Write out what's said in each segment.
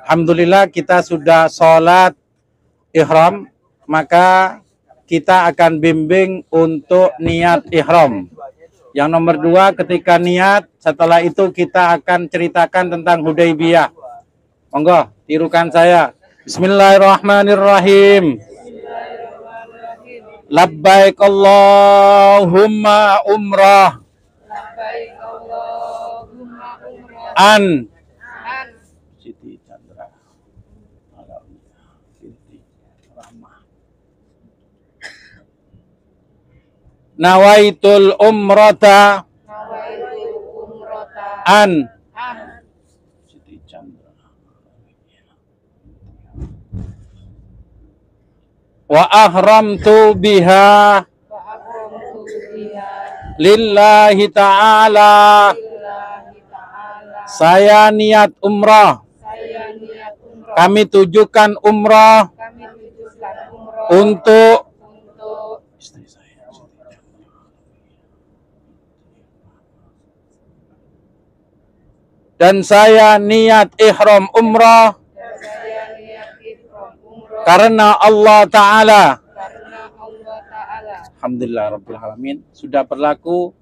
Alhamdulillah kita sudah sholat ihram, maka kita akan bimbing untuk niat ihram. Yang nomor 2, ketika niat, setelah itu kita akan ceritakan tentang Hudaybiyah. Monggo, tirukan saya. Bismillahirrahmanirrahim. Labbaik Allahumma umrah. Labbaik Allahumma umrah. An Siti Chandra Binti Rahmah. Nawaitul umrata. Nawaitul umrata. An Siti Chandra. Wa ahramtu biha Wa akramtu biha lillahi ta'ala. lillahi ta'ala. Saya niat umrah. Saya niat umrah. Kami tujukan umrah Kami tujukan umrah untuk istri saya. Dan saya niat ihram umrah dan saya niat ihram umrah karena Allah Ta'ala. karena Allah Ta'ala. Alhamdulillah Rabbil Alamin. Sudah berlaku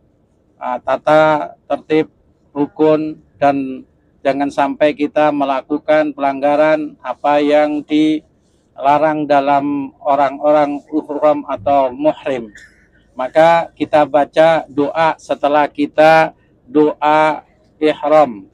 tata tertib, rukun, dan jangan sampai kita melakukan pelanggaran apa yang dilarang dalam orang-orang ihram atau muhrim. Maka kita baca doa setelah kita doa ihram.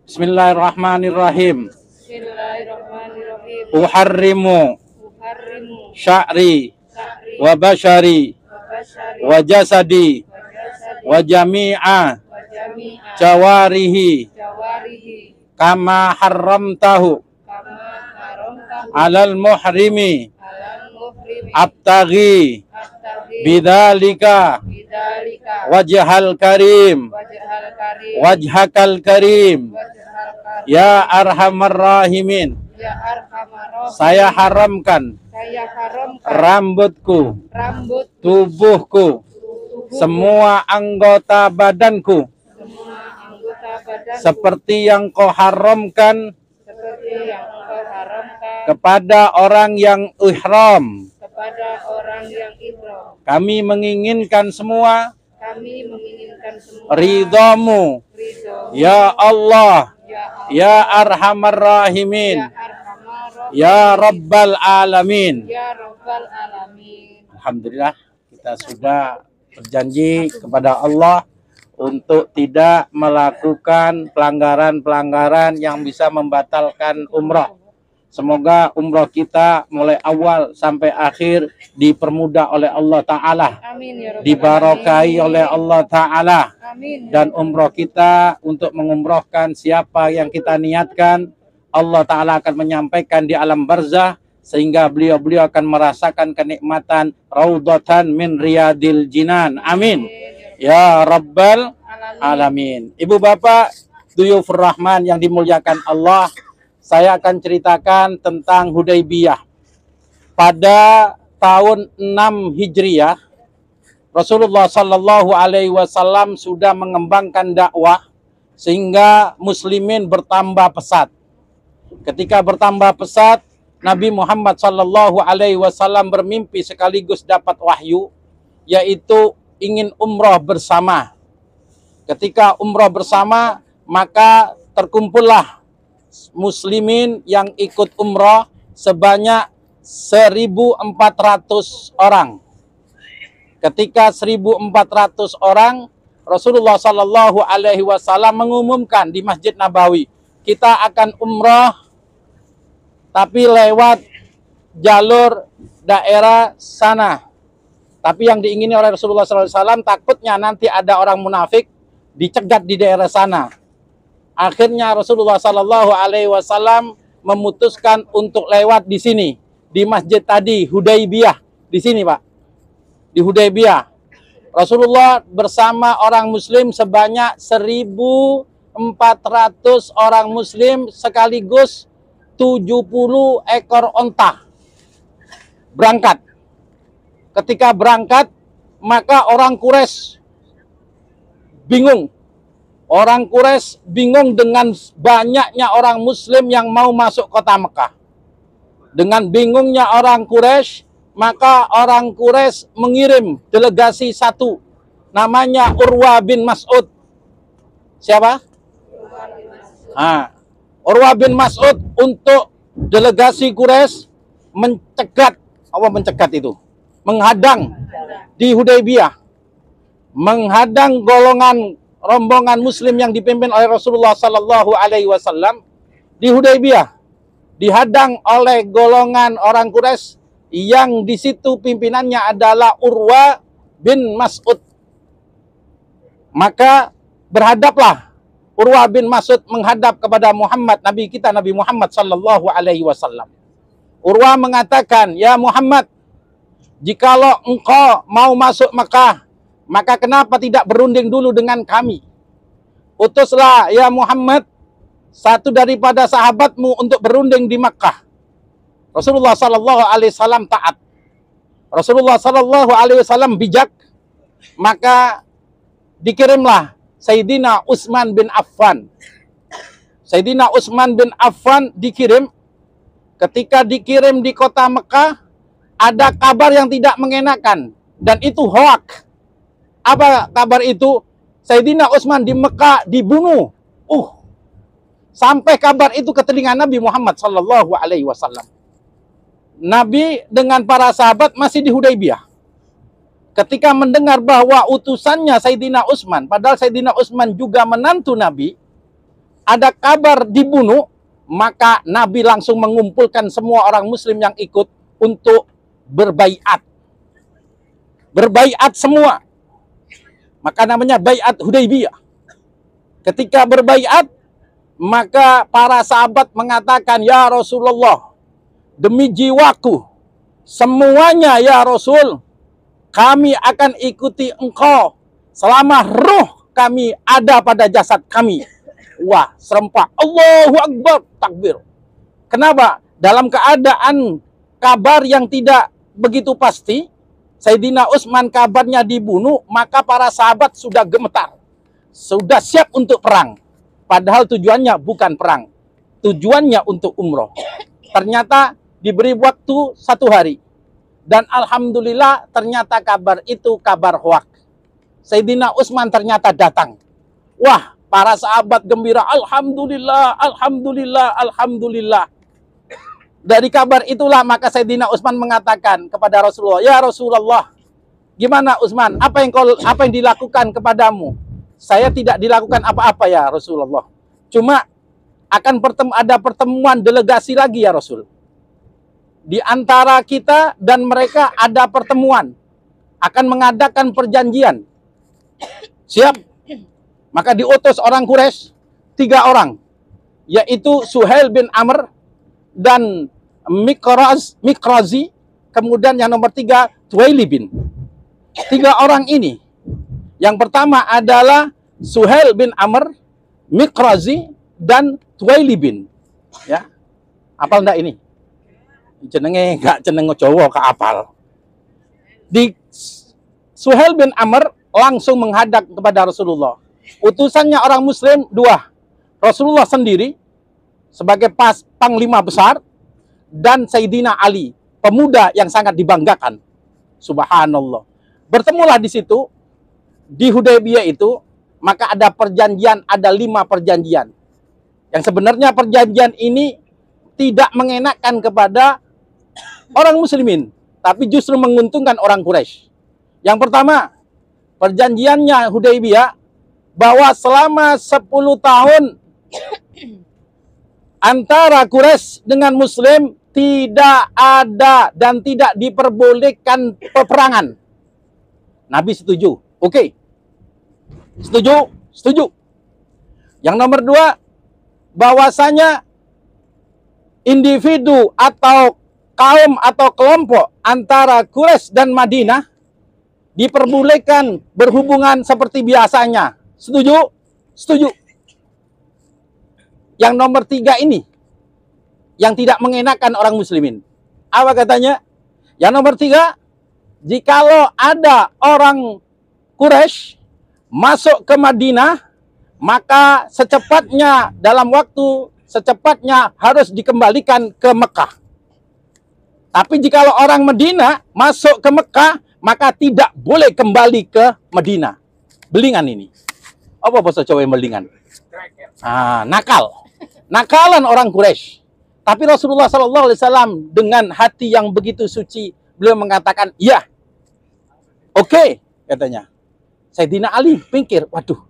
Bismillahirrahmanirrahim. Bismillahirrahmanirrahim. Uharrimu Uharrimu sya'ri sya'ri wa bashari wa bashari wa jasadi wa jasadi wa jami'a wa jami'a jawarihi jawarihi kama haramtahu kama haramtahu alal muhrimi alal muhrimi abtaghi abtaghi bidzalika bidzalika wajhal karim wajhal karim wajhakal karim wajhal karim ya arhamar rahimin. ya arhamar rahimin. Saya haramkan Saya haramkan rambutku, rambut tubuhku, tubuh semua anggota badanku semua anggota badan seperti yang kau haramkan seperti yang engkau haramkan kepada orang yang ihram. kepada orang yang ihram. Kami menginginkan semua Kami menginginkan semua ridhamu ridho ya Allah, ya Allah, ya arhamar rahimin, ya arhamar rahimin, ya rabbal alamin. ya rabbal alamin. Alhamdulillah kita sudah berjanji kepada Allah untuk tidak melakukan pelanggaran-pelanggaran yang bisa membatalkan umrah. Semoga umrah kita mulai awal sampai akhir dipermudah oleh Allah Ta'ala, Amin ya rabbal dibarokai alamin. oleh Allah Ta'ala. Amin. Dan umrah kita untuk mengumrohkan siapa yang kita niatkan, Allah Ta'ala akan menyampaikan di alam barzah, sehingga beliau-beliau akan merasakan kenikmatan raudhatan min riyadil jinan. Amin ya rabbal alamin. Ibu bapak duyufur rahman yang dimuliakan Allah, saya akan ceritakan tentang Hudaybiyah. Pada tahun 6 Hijriah, Rasulullah Sallallahu Alaihi Wasallam sudah mengembangkan dakwah sehingga muslimin bertambah pesat. Ketika bertambah pesat, Nabi Muhammad Sallallahu Alaihi Wasallam bermimpi sekaligus dapat wahyu, yaitu ingin umroh bersama. Ketika umroh bersama, maka terkumpullah muslimin yang ikut umroh sebanyak 1.400 orang. Ketika 1.400 orang, Rasulullah Sallallahu Alaihi Wasallam mengumumkan di Masjid Nabawi, kita akan umroh tapi lewat jalur daerah sana. Tapi yang diingini oleh Rasulullah SAW, takutnya nanti ada orang munafik dicegat di daerah sana. Akhirnya Rasulullah SAW memutuskan untuk lewat di sini, di masjid tadi Hudaybiyah, di sini Pak, di Hudaybiyah. Rasulullah bersama orang Muslim sebanyak 1.400 orang Muslim sekaligus 70 ekor onta berangkat. Ketika berangkat, maka orang Quraisy bingung. Orang Quraisy bingung dengan banyaknya orang Muslim yang mau masuk kota Mekah. Dengan bingungnya orang Quraisy, maka orang Quraisy mengirim delegasi satu, namanya Urwa bin Mas'ud. Siapa? Urwa bin Mas'ud untuk delegasi Quraisy mencegat, apa mencegat itu? Menghadang di Hudaybiyah. Menghadang golongan rombongan Muslim yang dipimpin oleh Rasulullah Sallallahu Alaihi Wasallam di Hudaybiyah, dihadang oleh golongan orang Quraisy yang di situ pimpinannya adalah Urwa bin Mas'ud. Maka berhadaplah Urwa bin Mas'ud menghadap kepada Muhammad, Nabi kita Nabi Muhammad Sallallahu Alaihi Wasallam. Urwa mengatakan, ya Muhammad, jikalau engkau mau masuk Mekah, maka kenapa tidak berunding dulu dengan kami? Utuslah ya Muhammad satu daripada sahabatmu untuk berunding di Makkah. Rasulullah Sallallahu Alaihi Wasallam taat. Rasulullah Sallallahu Alaihi Wasallam bijak. Maka dikirimlah Sayyidina Utsman bin Affan. Sayyidina Utsman bin Affan dikirim. Ketika dikirim di kota Mekah, ada kabar yang tidak mengenakan. Dan itu hoak. Apa kabar itu? Sayyidina Utsman di Mekah dibunuh. Sampai kabar itu ke telinga Nabi Muhammad Sallallahu Alaihi Wasallam. Nabi dengan para sahabat masih di Hudaybiyah. Ketika mendengar bahwa utusannya Sayyidina Utsman, padahal Sayyidina Utsman juga menantu Nabi, ada kabar dibunuh, maka Nabi langsung mengumpulkan semua orang Muslim yang ikut untuk berbaiat. Berbaiat semua. Maka namanya baiat Hudaybiyah. Ketika berbaiat, maka para sahabat mengatakan, ya Rasulullah, demi jiwaku, semuanya ya Rasul, kami akan ikuti engkau selama ruh kami ada pada jasad kami. Wah, serempak. Allahu Akbar, takbir. Kenapa? Dalam keadaan kabar yang tidak begitu pasti, Sayyidina Utsman kabarnya dibunuh, maka para sahabat sudah gemetar. Sudah siap untuk perang. Padahal tujuannya bukan perang. Tujuannya untuk umroh. Ternyata diberi waktu 1 hari. Dan alhamdulillah ternyata kabar itu kabar hoak. Sayyidina Utsman ternyata datang. Wah, para sahabat gembira. Alhamdulillah, alhamdulillah, alhamdulillah. Dari kabar itulah maka Sayyidina Utsman mengatakan kepada Rasulullah, ya Rasulullah, gimana Utsman? Apa yang dilakukan kepadamu? Saya tidak dilakukan apa-apa ya Rasulullah. Cuma akan ada pertemuan delegasi lagi ya Rasul. Di antara kita dan mereka ada pertemuan. Akan mengadakan perjanjian. Siap? Maka diutus orang Quraisy 3 orang. Yaitu Suhail bin Amr dan Mikrazi, kemudian yang nomor 3 Tuwaili bin. 3 orang ini. Yang pertama adalah Suhail bin Amr, Mikrazi, dan Tuwaili bin. Ya, apal enggak ini? Jenenge enggak jeneng Jawa ke apal. Di Suhail bin Amr langsung menghadap kepada Rasulullah. Utusannya orang Muslim 2. Rasulullah sendiri sebagai panglima besar, dan Sayyidina Ali, pemuda yang sangat dibanggakan. Subhanallah. Bertemulah di situ, di Hudaybiyah itu, maka ada perjanjian, ada 5 perjanjian. Yang sebenarnya perjanjian ini tidak mengenakan kepada orang muslimin, tapi justru menguntungkan orang Quraisy. Yang pertama, perjanjiannya Hudaybiyah, bahwa selama 10 tahun antara Quraisy dengan Muslim tidak ada dan tidak diperbolehkan peperangan. Nabi setuju. Oke. Setuju? Setuju. Yang nomor 2, bahwasanya individu atau kaum atau kelompok antara Quraisy dan Madinah diperbolehkan berhubungan seperti biasanya. Setuju? Setuju. Yang nomor 3 ini yang tidak mengenakan orang muslimin. Apa katanya? Yang nomor 3, jikalau ada orang Quraisy masuk ke Madinah, maka secepatnya dalam waktu secepatnya harus dikembalikan ke Mekah. Tapi jika orang Medina masuk ke Mekah, maka tidak boleh kembali ke Medina. Belingan ini. Apa bahasa Jawa yang belingan? Nakal. Nakalan orang Quraisy. Tapi Rasulullah SAW dengan hati yang begitu suci, beliau mengatakan, ya, oke, katanya. Sayyidina Ali pikir, waduh,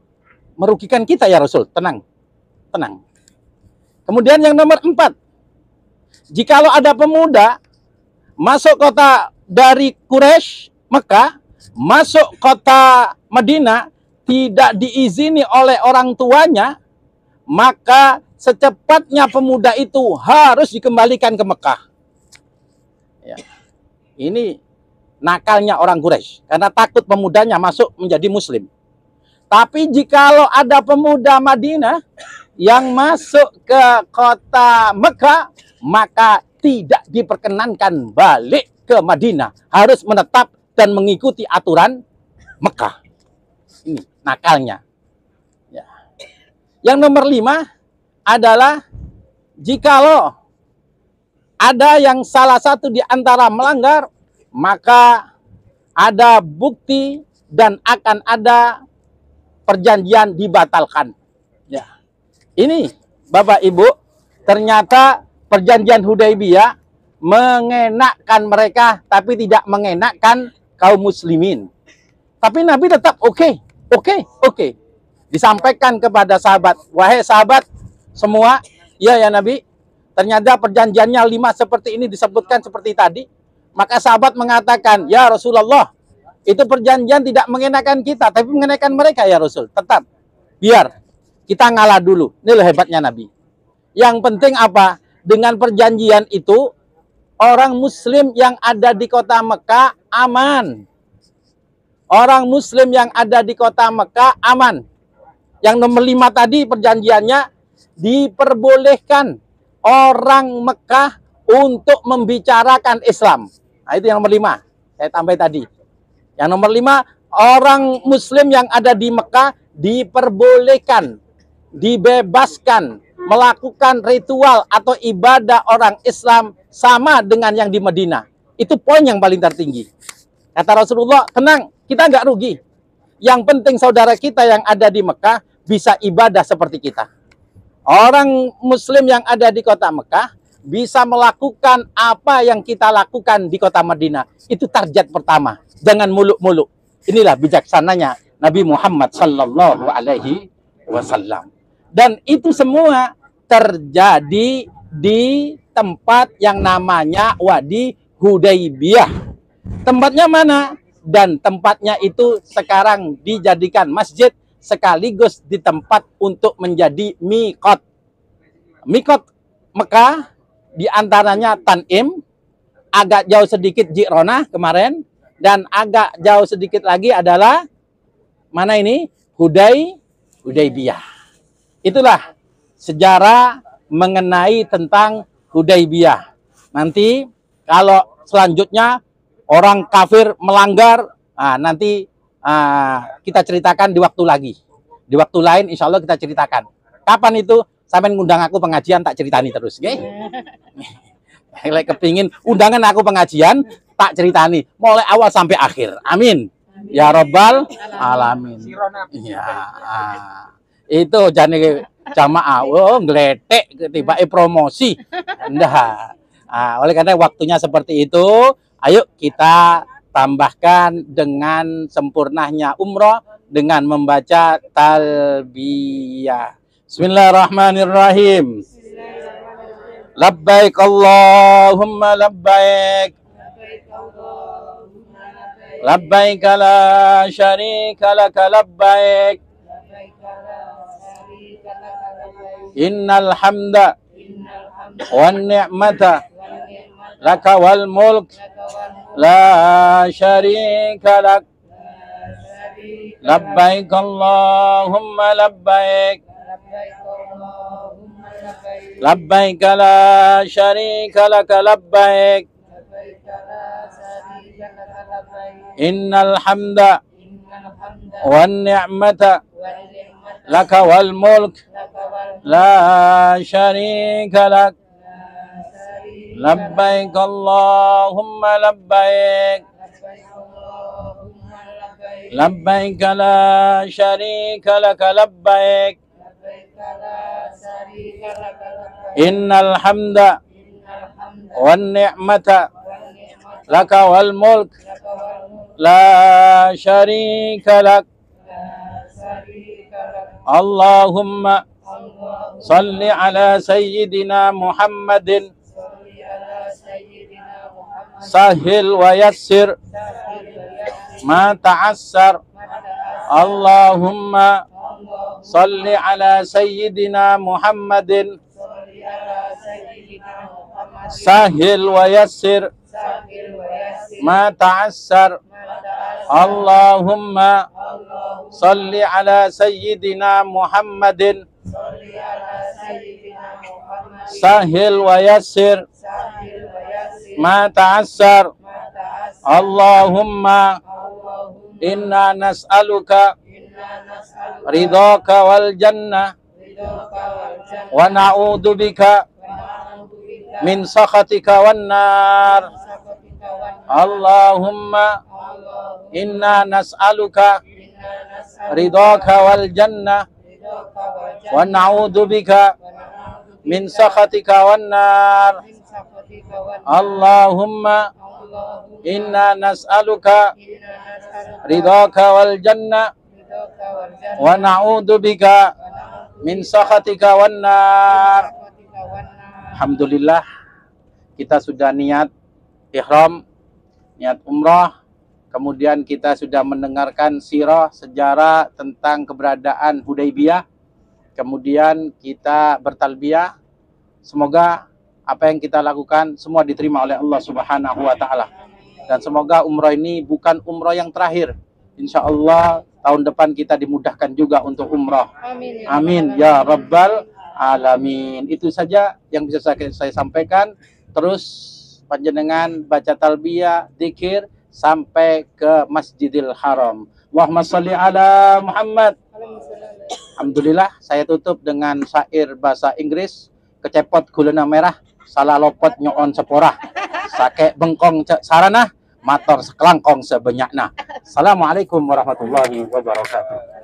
merugikan kita ya Rasul. Tenang, tenang. Kemudian yang nomor 4, jikalau ada pemuda masuk kota dari Quraisy, Mekah, masuk kota Madinah, tidak diizini oleh orang tuanya, maka secepatnya pemuda itu harus dikembalikan ke Mekah. Ya. Ini nakalnya orang Quraisy, karena takut pemudanya masuk menjadi Muslim. Tapi jikalau ada pemuda Madinah yang masuk ke kota Mekah, maka tidak diperkenankan balik ke Madinah. Harus menetap dan mengikuti aturan Mekah. Ini nakalnya. Ya. Yang nomor 5 adalah jikalau ada yang salah satu di antara melanggar, maka ada bukti dan akan ada perjanjian dibatalkan. Ya. Ini Bapak Ibu, ternyata perjanjian Hudaibiyah mengenakkan mereka, tapi tidak mengenakkan kaum muslimin. Tapi Nabi tetap oke. Disampaikan kepada sahabat, wahai sahabat semua, ya Nabi, ternyata perjanjiannya 5 seperti ini disebutkan seperti tadi. Maka sahabat mengatakan, ya Rasulullah, itu perjanjian tidak mengenakan kita, tapi mengenakan mereka ya Rasul. Tetap, biar kita ngalah dulu. Ini hebatnya Nabi. Yang penting apa? Dengan perjanjian itu, orang Muslim yang ada di kota Mekah aman. Orang Muslim yang ada di kota Mekah aman. Yang nomor 5 tadi perjanjiannya, diperbolehkan orang Mekah untuk membicarakan Islam. Nah, itu yang nomor 5. Saya tambah tadi. Yang nomor 5, orang Muslim yang ada di Mekah diperbolehkan, dibebaskan melakukan ritual atau ibadah orang Islam sama dengan yang di Madinah. Itu poin yang paling tertinggi. Kata Rasulullah, tenang, kita nggak rugi. Yang penting saudara kita yang ada di Mekah bisa ibadah seperti kita. Orang Muslim yang ada di kota Mekah bisa melakukan apa yang kita lakukan di kota Madinah. Itu target pertama. Jangan muluk-muluk. Inilah bijaksananya Nabi Muhammad sallallahu alaihi wasallam. Dan itu semua terjadi di tempat yang namanya Wadi Hudaibiyah. Tempatnya mana? Dan tempatnya itu sekarang dijadikan masjid sekaligus di tempat untuk menjadi miqat. Miqat Mekah diantaranya Tanim, agak jauh sedikit Ji'ronah kemarin, dan agak jauh sedikit lagi adalah mana ini? Hudaibiyah. Itulah sejarah mengenai tentang Hudaibiyah. Nanti kalau selanjutnya orang kafir melanggar, nanti kita ceritakan di waktu lagi. Di waktu lain insya Allah kita ceritakan. Kapan itu? Sampai ngundang aku pengajian tak ceritani terus. Okay? Kepingin undangan aku pengajian tak ceritani. Mulai awal sampai akhir. Amin. Ya Rabbal Alamin. Ya, itu jane jamaah. Oh, ngeletek tiba promosi. Nah, oleh karena waktunya seperti itu, ayo kita tambahkan dengan sempurnanya umroh dengan membaca talbiyah. Bismillahirrahmanirrahim. Labbaik Allahumma labbaik. Labbaik la syarika laka labbaik. Innal hamda wan ni'mata laka wal mulk la syarika lak. Labbaik Allahumma labbaik. Labbaik la syarika laka labbaik. Innal hamda wan ni'mata laka wal mulk لك والملك la syarika lak. لا شريك لك Labbaik Allahumma labbaik. لبيك اللهم لبيك Labbaik la syarika laka labbaik. لبيك لا شريك لك لبيك Innal hamda إن الحمد wan ni'mata والنعمة laka wal mulk لك والملك la syarika lak. لا شريك لك Allahumma اللهم salli ala sayyidina Muhammadin صل على سيدنا محمد sahil wa yassir سهل ويسر ma ta'assar. Allahumma اللهم salli ala sayyidina Muhammadin صل على سيدنا محمد sahil wa yassir سهل ويسر ma ta'assar. Allahumma اللهم salli ala sayyidina Muhammadin صل على سيدنا محمد sahil wa yassir سهل ويسر ma ta'assar. ما تعسر Allahumma اللهم inna nas'aluka إنا نسألك ridhaka wal jannah رضاك والجنة wa na'udzu bika ونعوذ بك min sakhatika wan nar. من سخطك والنار Allahumma اللهم inna nas'aluka إنا نسألك ridhaka wal jannah رضاك والجنة wa na'udzu bika ونعوذ min بك sakhatika wan nar. من سخطك والنار Allahumma اللهم inna nas'aluka إنا نسألك ridhaka wal jannah رضاك والجنة wa na'udzu bika ونعوذ min sakhatika wan nar. سخطك والنار Alhamdulillah, kita sudah niat ihram, niat umrah, kemudian kita sudah mendengarkan sirah sejarah tentang keberadaan Hudaybiyah, kemudian kita bertalbiyah. Semoga apa yang kita lakukan semua diterima oleh Allah Subhanahu wa taala. Dan semoga umrah ini bukan umrah yang terakhir. Insya Allah tahun depan kita dimudahkan juga untuk umrah. Amin Amin ya rabbal alamin. Itu saja yang bisa saya sampaikan. Terus panjenengan baca talbiyah, zikir sampai ke Masjidil Haram. Allahumma sholli ala Muhammad. Alhamdulillah, saya tutup dengan syair bahasa Inggris. Kecepot gulana merah, salah lopot nyoon seporah. Sake bengkong sarana, motor sekelangkong sebenyakna. Assalamualaikum warahmatullahi wabarakatuh.